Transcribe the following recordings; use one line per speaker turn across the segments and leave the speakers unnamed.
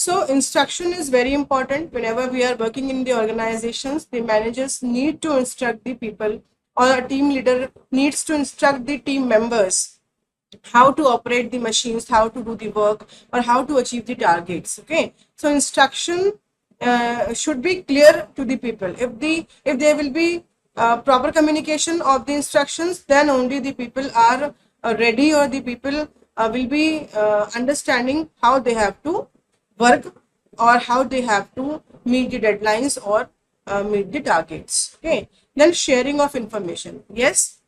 So instruction is very important. Whenever we are working in the organizations, the managers need to instruct the people, or a team leader needs to instruct the team members how to operate the machines, how to do the work, or how to achieve the targets. Okay, so instruction should be clear to the people. If there will be proper communication of the instructions, then only the people are ready, or the people will be understanding how they have to work, or how they have to meet the deadlines, or meet the targets. Okay, then sharing of information. Yes,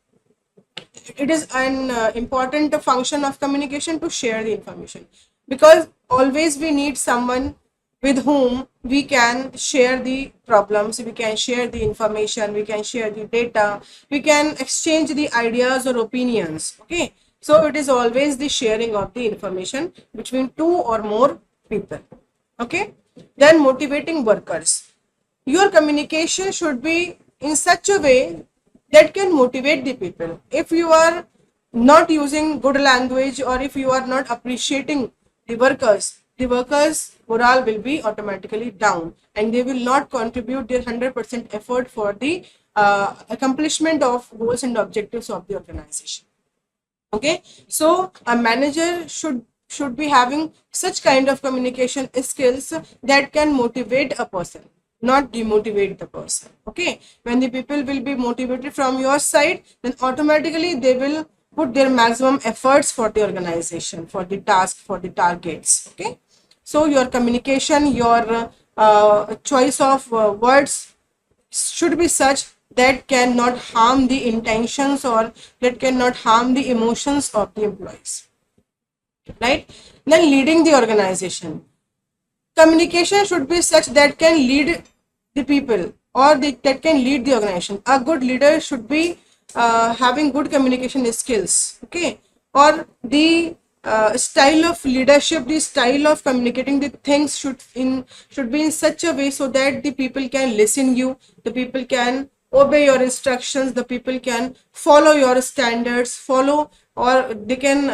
it is an important function of communication to share the information, because always we need someone with whom we can share the problems, we can share the information, we can share the data, we can exchange the ideas or opinions. Okay, so it is always the sharing of the information between two or more people. Okay, then motivating workers. Your communication should be in such a way that can motivate the people. If you are not using good language, or if you are not appreciating the workers morale will be automatically down, and they will not contribute their 100% effort for the accomplishment of goals and objectives of the organization. Okay, so a manager should be having such kind of communication skills that can motivate a person, not demotivate the person. Okay, when the people will be motivated from your side, then automatically they will put their maximum efforts for the organization, for the task, for the targets. Okay, so your communication, your choice of words should be such that cannot harm the intentions, or that cannot harm the emotions of the employees, right? Then leading the organization. Communication should be such that can lead the people, or that can lead the organization. A good leader should be having good communication skills. Okay, or the style of leadership, the style of communicating the things should be in such a way so that the people can listen you, the people can obey your instructions, the people can follow your standards, follow, or they can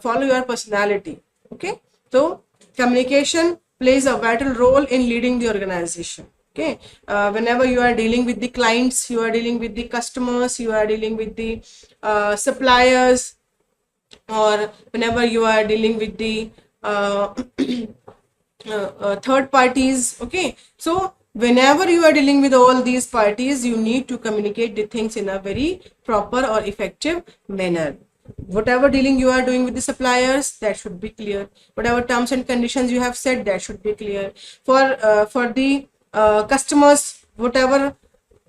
follow your personality. Okay, so communication plays a vital role in leading the organization. Okay, whenever you are dealing with the clients, you are dealing with the customers, you are dealing with the suppliers, or whenever you are dealing with the third parties. Okay, so whenever you are dealing with all these parties, you need to communicate the things in a very proper or effective manner. Whatever dealing you are doing with the suppliers, that should be clear. Whatever terms and conditions you have said, that should be clear. For the customers, whatever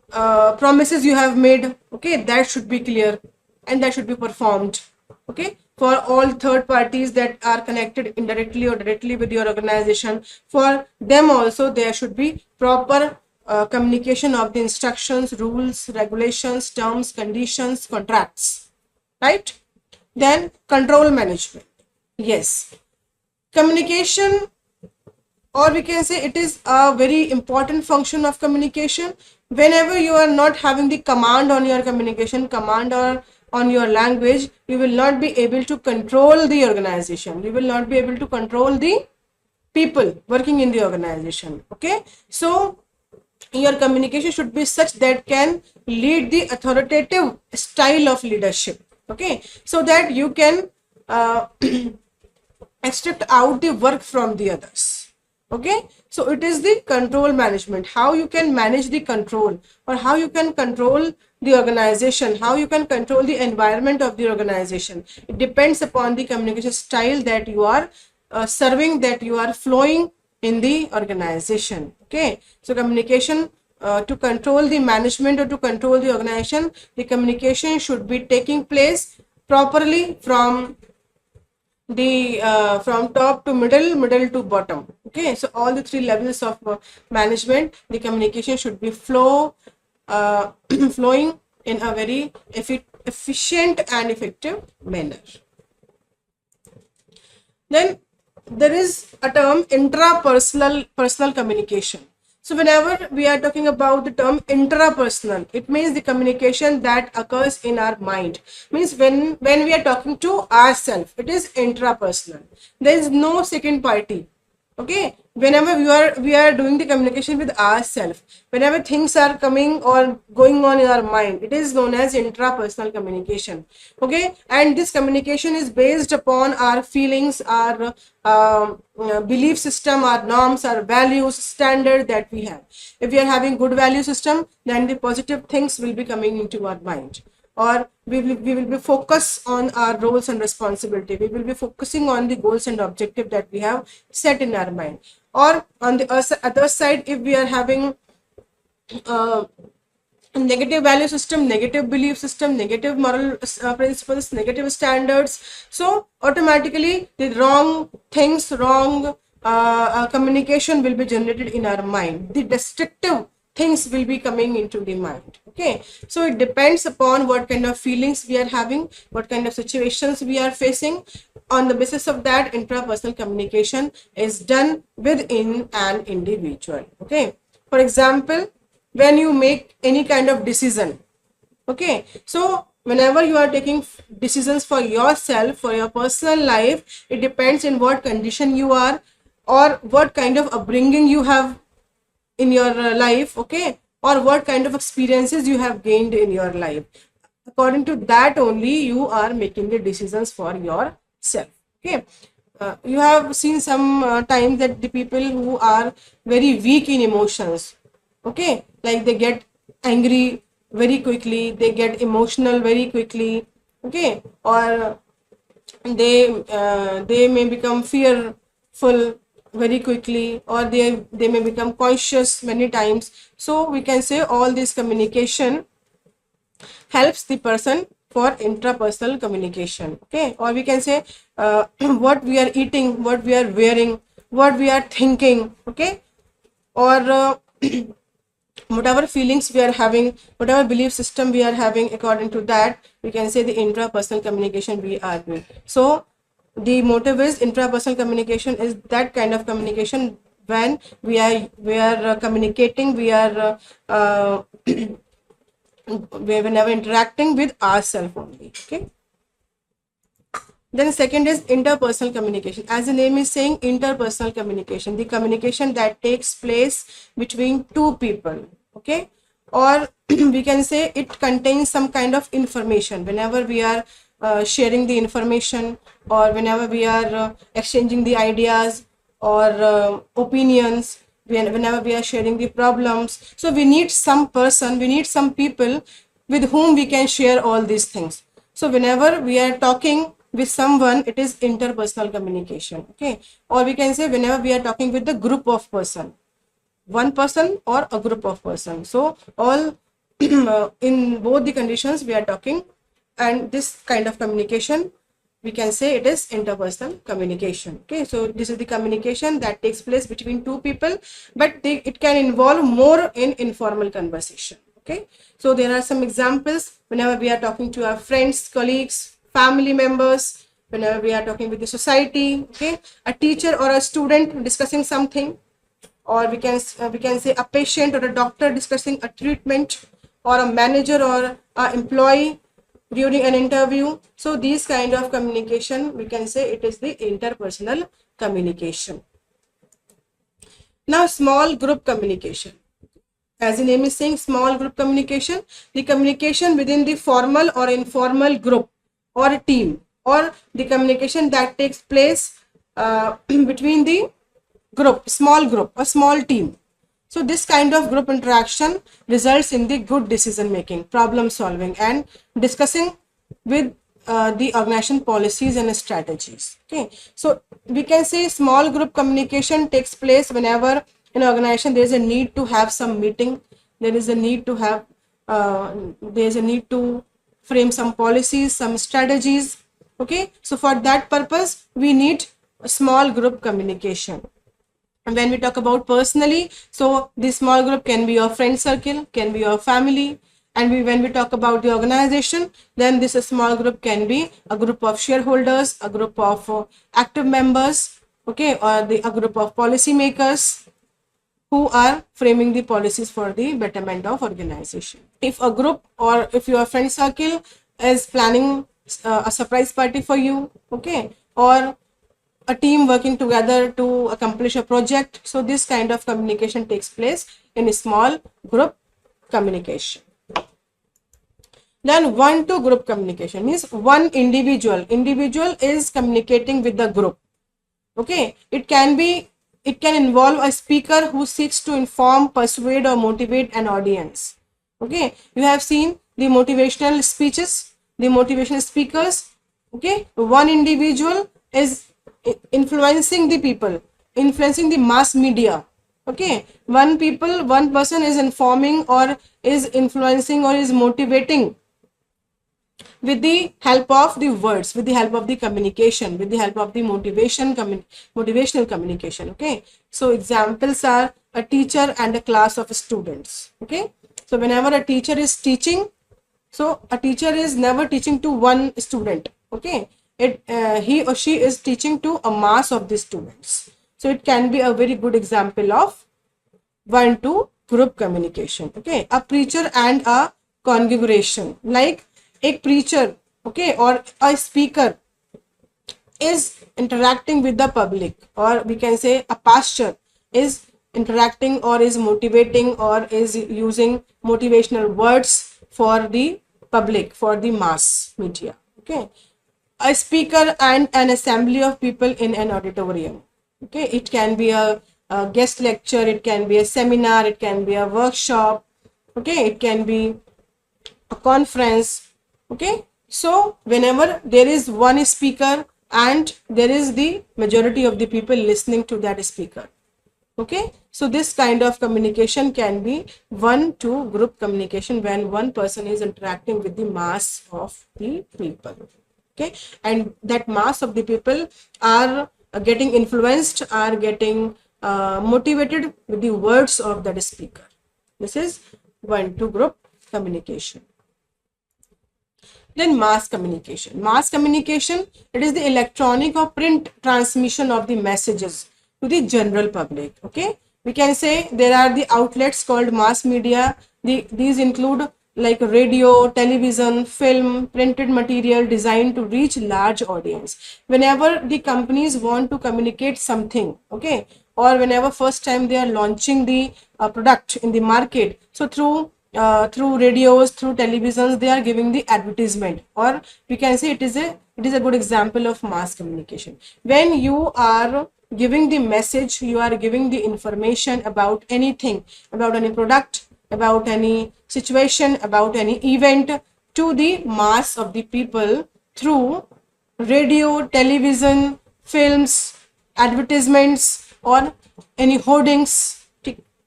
promises you have made, okay, that should be clear, and that should be performed. Okay, for all third parties that are connected indirectly or directly with your organization, for them also there should be proper communication of the instructions, rules, regulations, terms, conditions, contracts, right? Then control management. Yes, communication, or we can say it is a very important function of communication. Whenever you are not having the command on your communication, command or on your language, you will not be able to control the organization, you will not be able to control the people working in the organization. Okay, so your communication should be such that can lead the authoritative style of leadership. Okay, so that you can extract out the work from the others. Okay, so it is the control management, how you can manage the control, or how you can control the organization, how you can control the environment of the organization. It depends upon the communication style that you are serving, that you are flowing in the organization. Okay, so communication to control the management or to control the organization, the communication should be taking place properly from the from top to middle, middle to bottom. Okay, so all the three levels of management, the communication should be flowing in a very efficient and effective manner. Then there is a term personal communication. So whenever we are talking about the term intrapersonal, it means the communication that occurs in our mind. Means when we are talking to ourselves, it is intrapersonal. There is no second party. Okay, whenever we are doing the communication with ourselves, whenever things are coming or going on in our mind, it is known as intrapersonal communication. Okay, and this communication is based upon our feelings, our belief system, our norms, our values, standard that we have. If we are having good value system, then the positive things will be coming into our mind, or we will be focused on our roles and responsibility. We will be focusing on the goals and objective that we have set in our mind. Or on the other side, if we are having uh, negative value system, negative belief system, negative moral principles, negative standards, so automatically the wrong things, wrong communication will be generated in our mind. The destructive things will be coming into the mind. Okay, so it depends upon what kind of feelings we are having, what kind of situations we are facing. On the basis of that, intrapersonal communication is done within an individual. Okay, for example, when you make any kind of decision, okay, so whenever you are taking decisions for yourself, for your personal life, it depends in what condition you are, or what kind of upbringing you have in your life. Okay, or what kind of experiences you have gained in your life. According to that only you are making the decisions for yourself. Okay, you have seen some times that the people who are very weak in emotions, okay, like they get angry very quickly, they get emotional very quickly. Okay, or they may become fearful very quickly, or they may become conscious many times. So we can say all this communication helps the person for intrapersonal communication. Okay, or we can say what we are eating, what we are wearing, what we are thinking. Okay, or whatever feelings we are having, whatever belief system we are having, according to that we can say the intrapersonal communication we are doing. So the motive is intrapersonal communication is that kind of communication when we are communicating, we are whenever interacting with ourselves only. Okay, then second is interpersonal communication. As the name is saying, interpersonal communication, the communication that takes place between two people. Okay, or we can say it contains some kind of information. Whenever we are sharing the information, or whenever we are exchanging the ideas or opinions, whenever we are sharing the problems, so we need some person, we need some people with whom we can share all these things. So whenever we are talking with someone, it is interpersonal communication. Okay, or we can say whenever we are talking with the group of person, one person or a group of person. So all in both the conditions we are talking, and this kind of communication we can say it is interpersonal communication. Okay, so this is the communication that takes place between two people, but it can involve more in informal conversation. Okay, so there are some examples whenever we are talking to our friends, colleagues, family members, whenever we are talking with the society. Okay, a teacher or a student discussing something, or we can say a patient or a doctor discussing a treatment, or a manager or a employee during an interview. So these kind of communication we can say it is the interpersonal communication. Now small group communication, as the name is saying, small group communication, the communication within the formal or informal group or a team, or the communication that takes place between the group, small group, a small team. So this kind of group interaction results in the good decision making, problem solving, and discussing with the organization policies and strategies. Okay, so we can say small group communication takes place whenever in an organization there is a need to have some meeting, there is a need to have there is a need to frame some policies, some strategies. Okay, so for that purpose we need a small group communication. And when we talk about personally, so this small group can be your friend circle, can be your family. And when we talk about the organization, then this small group can be a group of shareholders, a group of active members, okay, or a group of policy makers who are framing the policies for the betterment of organization. If a group or if your friend circle is planning a surprise party for you, okay, or a team working together to accomplish a project. So this kind of communication takes place in a small group communication. Then one to group communication means one individual is communicating with the group. Okay, it can involve a speaker who seeks to inform, persuade, or motivate an audience. Okay, you have seen the motivational speeches, the motivational speakers. Okay, one individual is influencing the people, influencing the mass media. Okay, one person is informing or is influencing or is motivating with the help of the words, with the help of the communication, with the help of the motivational communication. Okay, so examples are a teacher and a class of students. Okay, so whenever a teacher is teaching, so a teacher is never teaching to one student. Okay, he or she is teaching to a mass of the students. So it can be a very good example of one to group communication. Okay, a preacher and a congregation, like a preacher, okay, or a speaker is interacting with the public, or we can say a pastor is interacting or is motivating or is using motivational words for the public, for the mass media. Okay, a speaker and an assembly of people in an auditorium. Okay, it can be a guest lecture, it can be a seminar, it can be a workshop. Okay, it can be a conference. Okay, so whenever there is one speaker and there is the majority of the people listening to that speaker. Okay, so this kind of communication can be one to group communication when one person is interacting with the mass of the people. Okay, and that mass of the people are getting influenced, are getting motivated with the words of that speaker. This is one to group communication. Then mass communication. Mass communication, it is the electronic or print transmission of the messages to the general public. Okay, we can say there are the outlets called mass media. These include like radio, television, film, printed material designed to reach large audience. Whenever the companies want to communicate something, okay, or whenever first time they are launching the product in the market, so through radios, through televisions, they are giving the advertisement, or we can say it is a good example of mass communication. When you are giving the message, you are giving the information about anything, about any product, about any situation, about any event to the mass of the people through radio, television, films, advertisements, or any hoardings.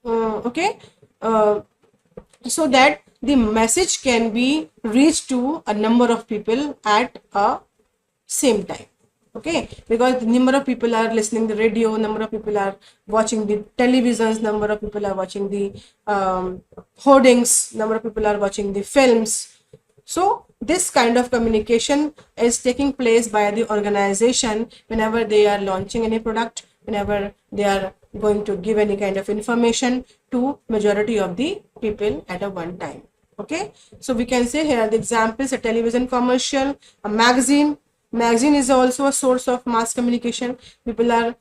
Okay, so that the message can be reached to a number of people at a same time. Okay, because the number of people are listening the radio, number of people are watching the televisions, number of people are watching the hoardings, number of people are watching the films. So this kind of communication is taking place by the organization whenever they are launching any product, whenever they are going to give any kind of information to majority of the people at a one time. Okay, so we can say here are the examples: a television commercial, a magazine. Magazine is also a source of mass communication. People are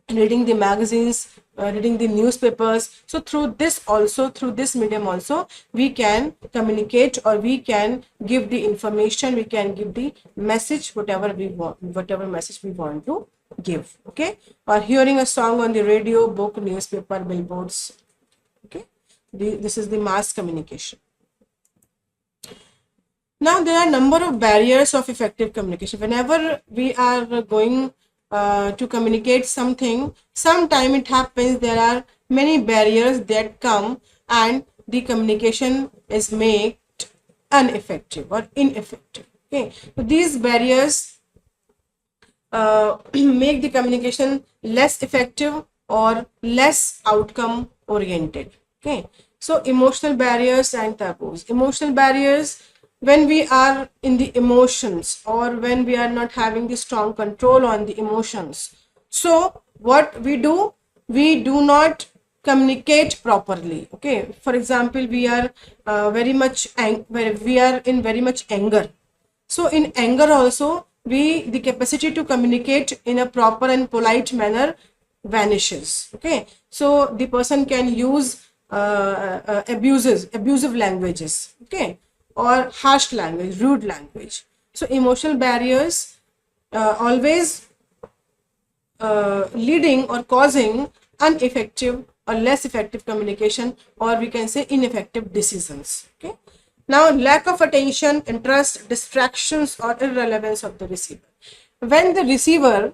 reading the magazines, reading the newspapers. So through this medium also, we can communicate, or we can give the information, we can give the message, whatever message we want to give. Okay, or hearing a song on the radio, book, newspaper, billboards. Okay, this is the mass communication. Now there are a number of barriers of effective communication. Whenever we are going to communicate something, sometime it happens there are many barriers that come and the communication is made ineffective or ineffective. Okay, so these barriers make the communication less effective or less outcome oriented. Okay, so emotional barriers and taboos. Emotional barriers, when we are in the emotions, or when we are not having the strong control on the emotions, so what we do not communicate properly. Okay, for example, we are very much in very much anger. So in anger also, the capacity to communicate in a proper and polite manner vanishes. Okay, so the person can use abusive languages, okay, or harsh language, rude language. So emotional barriers always leading or causing ineffective or less effective communication, or we can say ineffective decisions. Okay, now lack of attention, interest, distractions, or irrelevance of the receiver. When the receiver,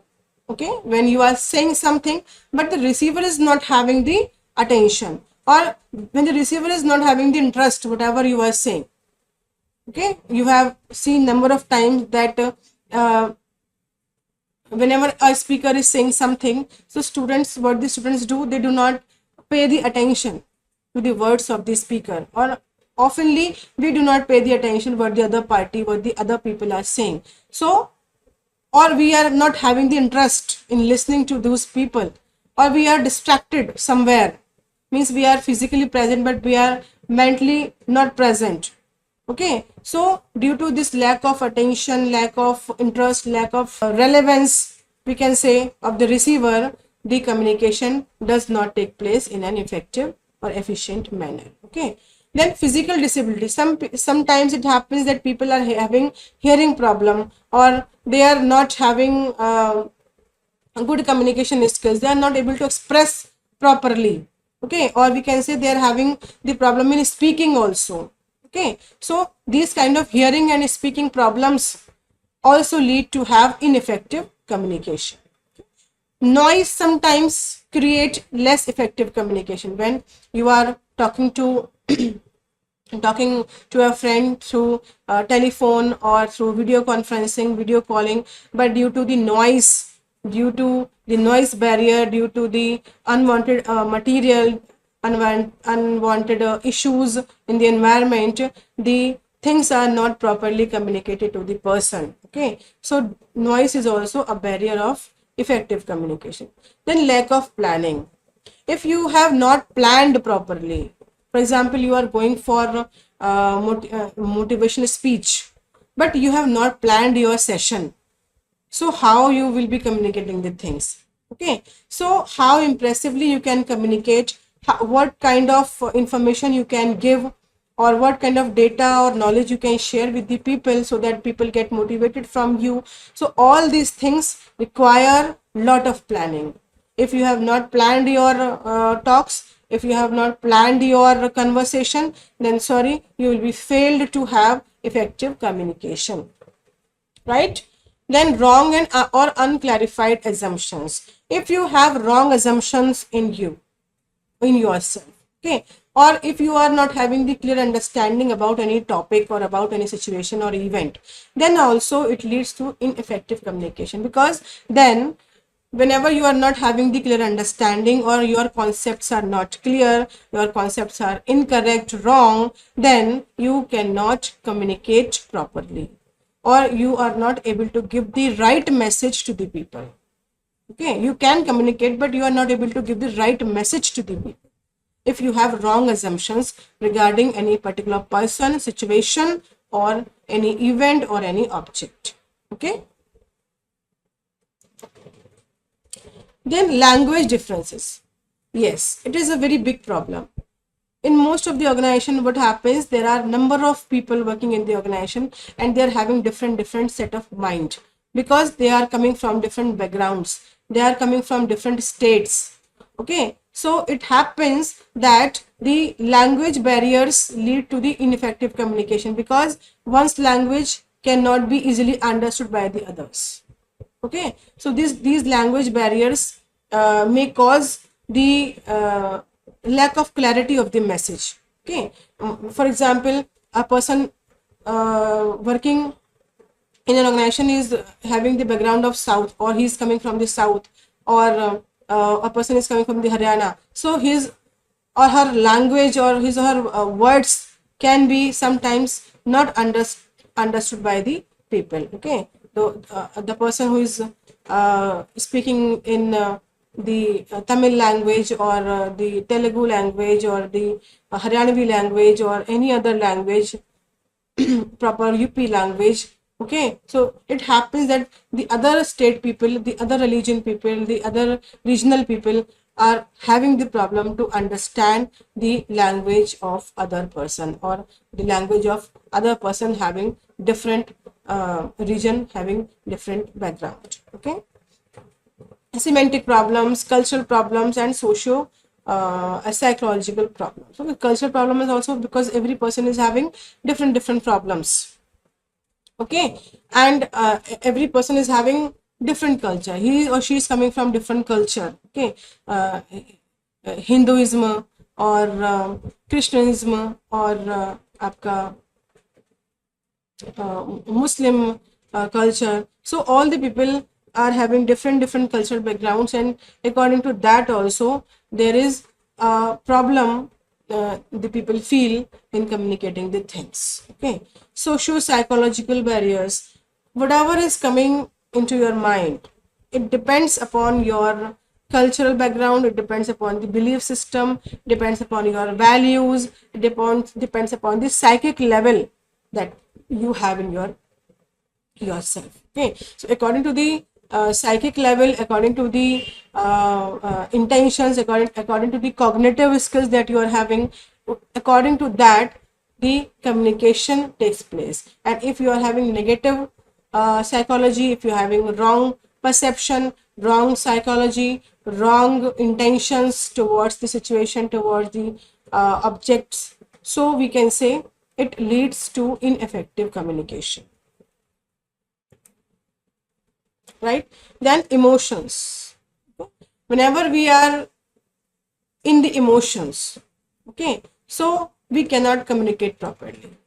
okay, when you are saying something but the receiver is not having the attention, or when the receiver is not having the interest whatever you are saying, okay, you have seen number of times that whenever a speaker is saying something, so students, what the students do, they do not pay the attention to the words of the speaker, or oftenly we do not pay the attention what the other party, what the other people are saying. So, or we are not having the interest in listening to those people, or we are distracted somewhere, means we are physically present but we are mentally not present. Okay, so due to this lack of attention, lack of interest, lack of relevance, we can say, of the receiver, the communication does not take place in an effective or efficient manner. Okay, then physical disability. Sometimes it happens that people are having hearing problem, or they are not having good communication skills, they are not able to express properly. Okay, or we can say they are having the problem in speaking also. Okay, so these kind of hearing and speaking problems also lead to have ineffective communication. Noise sometimes create less effective communication. When you are talking to talking to a friend through telephone or through video conferencing, video calling, but due to the noise, due to the noise barrier, due to the unwanted material, unwanted issues in the environment, the things are not properly communicated to the person. Okay, so noise is also a barrier of effective communication. Then lack of planning. If you have not planned properly, for example, you are going for motivational speech, but you have not planned your session, so how you will be communicating the things? Okay, so how impressively you can communicate, what kind of information you can give, or what kind of data or knowledge you can share with the people so that people get motivated from you. So all these things require lot of planning. If you have not planned your talks, if you have not planned your conversation, then sorry, you will be failed to have effective communication, right? Then wrong and or unclarified assumptions. If you have wrong assumptions in you, in yourself, okay, or if you are not having the clear understanding about any topic or about any situation or event, then also it leads to ineffective communication, because then whenever you are not having the clear understanding, or your concepts are not clear, your concepts are incorrect, wrong, then you cannot communicate properly, or you are not able to give the right message to the people. Okay, you can communicate but you are not able to give the right message to the people if you have wrong assumptions regarding any particular person, situation, or any event or any object. Okay, then language differences. Yes, it is a very big problem. In most of the organization, what happens, there are number of people working in the organization and they are having different set of mind, because they are coming from different backgrounds, they are coming from different states. Okay, so it happens that the language barriers lead to the ineffective communication, because one's language cannot be easily understood by the others. Okay, so these language barriers may cause the lack of clarity of the message. Okay, for example, a person working in an organization is having the background of south, or he is coming from the south, or a person is coming from the Haryana, so his or her language or his or her words can be sometimes not understood by the people. Okay, so the person who is speaking in the Tamil language, or the Telugu language, or the Haryanavi language, or any other language, proper UP language, Okay, so it happens that the other state people, the other religion people, the other regional people are having the problem to understand the language of other person, or the language of other person having different region, having different background. Okay, semantic problems, cultural problems, and socio psychological problems. So the cultural problem is also because every person is having different problems. Okay, and every person is having different culture. He or she is coming from different culture. Okay, Hinduism or Christianism or आपका Muslim culture. So all the people are having different cultural backgrounds, and according to that also there is a problem the people feel in communicating the things. Okay, socio psychological barriers, whatever is coming into your mind, it depends upon your cultural background, it depends upon the belief system, depends upon your values, it depends upon the psychic level that you have in yourself. Okay, so according to the psychic level, according to the intentions, according to the cognitive skills that you are having, according to that the communication takes place. And if you are having negative psychology, if you're having wrong perception, wrong psychology, wrong intentions towards the situation, towards the objects, so we can say it leads to ineffective communication. Right? Then emotions. Whenever we are in the emotions, okay, so we cannot communicate properly.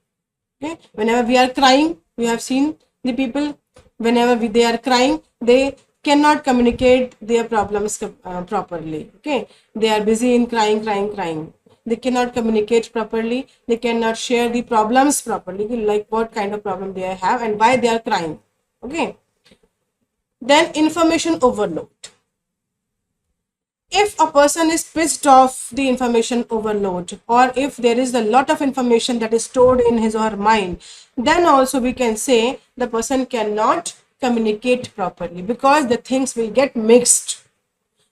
Okay, whenever we are crying, we have seen the people, whenever they are crying, they cannot communicate their problems properly. Okay, they are busy in crying. They cannot communicate properly, they cannot share the problems properly, like what kind of problem they have and why they are crying. Okay, then information overload. If a person is pissed off the information overload, or if there is a lot of information that is stored in his or her mind, then also we can say the person cannot communicate properly, because the things will get mixed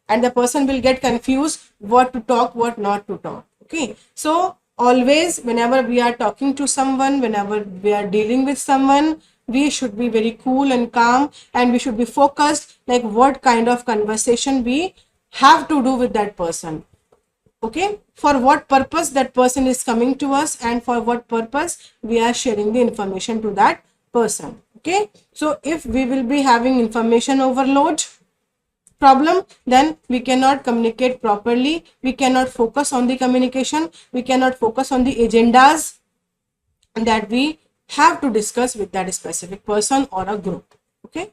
and the person will get confused what to talk, what not to talk. Okay, so always whenever we are talking to someone, whenever we are dealing with someone, we should be very cool and calm, and we should be focused like what kind of conversation we have to do with that person. Okay, for what purpose that person is coming to us, and for what purpose we are sharing the information to that person. Okay, so if we will be having information overload problem, then we cannot communicate properly, we cannot focus on the communication, we cannot focus on the agendas that we have to discuss with that specific person or a group. Okay,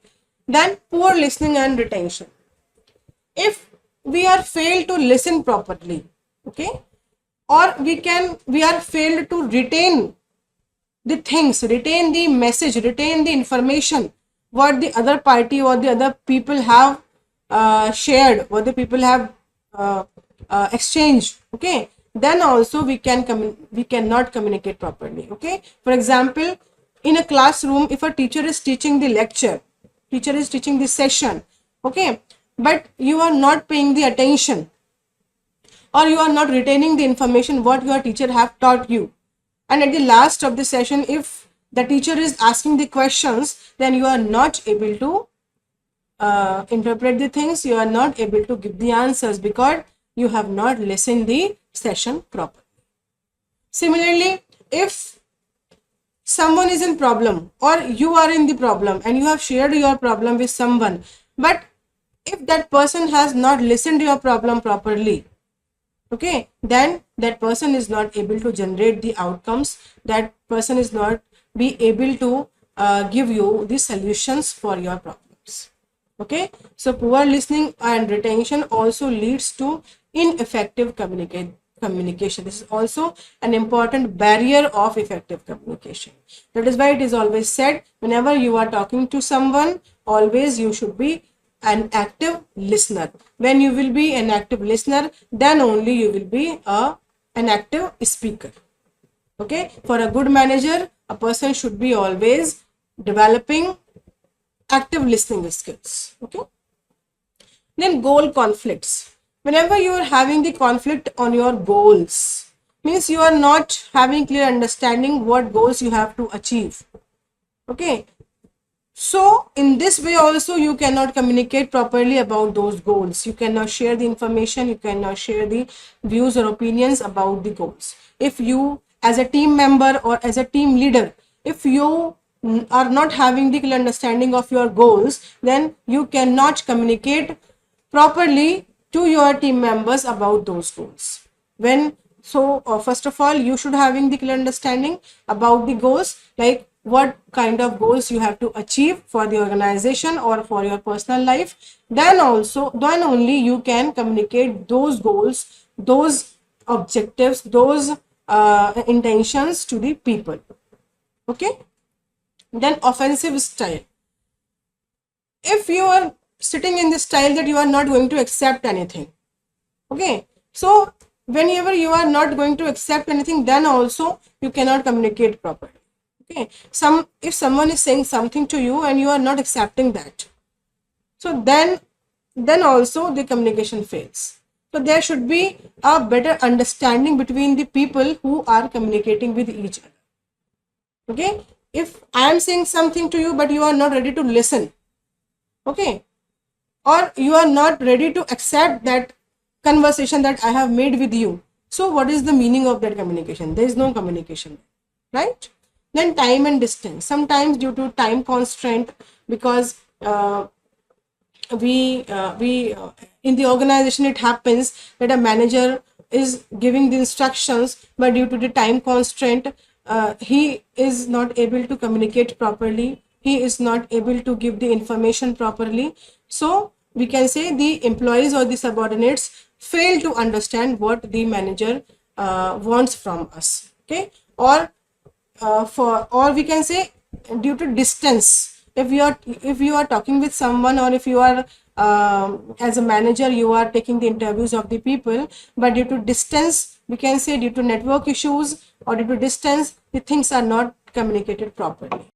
then poor listening and retention. If we are failed to listen properly, okay, or we are failed to retain the things, retain the message, retain the information what the other party or the other people have shared, what the people have exchanged, okay, then also we cannot communicate properly. Okay, for example, in a classroom, if a teacher is teaching the lecture, teacher is teaching the session, okay, but you are not paying the attention, or you are not retaining the information what your teacher have taught you, and at the last of the session if the teacher is asking the questions, then you are not able to interpret the things, you are not able to give the answers, because you have not listened the session properly. Similarly, if someone is in problem, or you are in the problem and you have shared your problem with someone, but if that person has not listened your problem properly, okay, then that person is not able to generate the outcomes, that person is not be able to give you the solutions for your problems. Okay, so poor listening and retention also leads to ineffective communication. This is also an important barrier of effective communication. That is why it is always said, whenever you are talking to someone, always you should be an active listener. When you will be an active listener, then only you will be an active speaker. Okay, for a good manager, a person should be always developing active listening skills. Okay. Then goal conflicts. Whenever you are having the conflict on your goals, means you are not having clear understanding what goals you have to achieve. Okay. So in this way also you cannot communicate properly about those goals. You cannot share the information, you cannot share the views or opinions about the goals. If you as a team member or as a team leader, if you are not having the clear understanding of your goals, then you cannot communicate properly to your team members about those goals. First of all, you should having the clear understanding about the goals, like what kind of goals you have to achieve for the organization or for your personal life. Then only you can communicate those goals, those objectives, those intentions to the people. Okay. Then offensive style. If you are sitting in this style that you are not going to accept anything, okay, so whenever you are not going to accept anything, then also you cannot communicate properly. Okay, if someone is saying something to you and you are not accepting that, so then also the communication fails. So there should be a better understanding between the people who are communicating with each other. Okay, if I am saying something to you but you are not ready to listen, okay, or you are not ready to accept that conversation that I have made with you, so what is the meaning of that communication? There is no communication, right? Then time and distance. Sometimes due to time constraint, because we in the organization it happens that a manager is giving the instructions, but due to the time constraint he is not able to communicate properly, he is not able to give the information properly. So we can say the employees or the subordinates fail to understand what the manager wants from us. Okay. Or we can say due to distance, if you are talking with someone, or if you are as a manager you are taking the interviews of the people, but due to distance, we can say due to network issues or due to distance, the things are not communicated properly.